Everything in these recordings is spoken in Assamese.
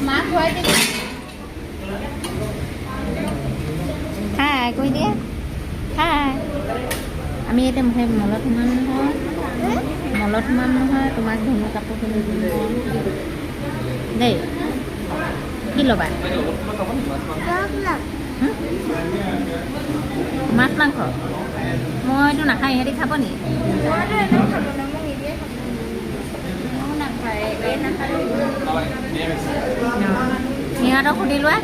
মা খুৱাই দিবি হাই কৈ দিয়া হাই আমি এতিয়া সেই মলত সোমাম নহয় তোমাক ধুনু কাপোৰ কিনি দিম দেই কি ল'বা মাছ মাংস মইতো নাখাওঁ ইহঁতি খাব নি সিহঁতক সুধি লোৱা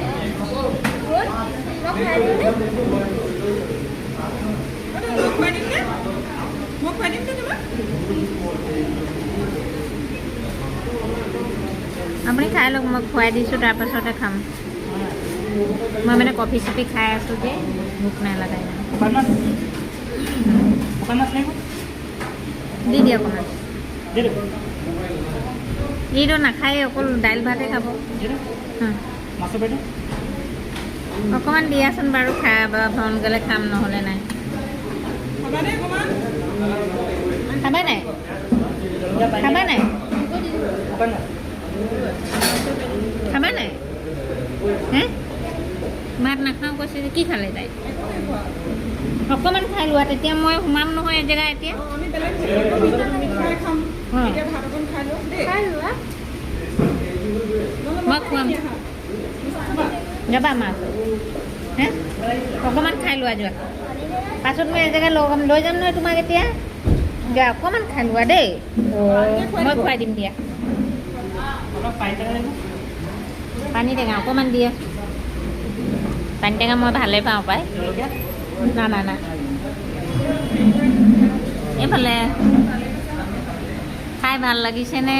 আপুনি খাই লওক মই খুৱাই দিছোঁ তাৰপাছতে খাম মই মানে কফি চফি খাই আছোঁ যে ভোক নালাগে দি দিয়ক অকণমান এইটো নাখায় অকল দাইল ভাতে খাব অকণমান দিয়াচোন বাৰু খাই ভন গ'লে খাম নহ'লে নাই খাবা নাই খাবা নাই খাবা নাই হে ভাত নাখাওঁ কৈছে যে কি খালে তাই অকণমান খাই লোৱা তেতিয়া মই সোমাম নহয় এজেগা এতিয়া মই খুৱাম যাবা মাছ হে অকণমান খাই লোৱা যোৱা পাছত মই এজেগা লৈ যাম নহয় তোমাক এতিয়া যা অকণমান খাই লোৱা দেই মই খুৱাই দিম দিয়া পানী টেঙা অকণমান দিয়া পানী টেঙা মই ভালেই পাওঁ পাই না এইফালে খাই ভাল লাগিছেনে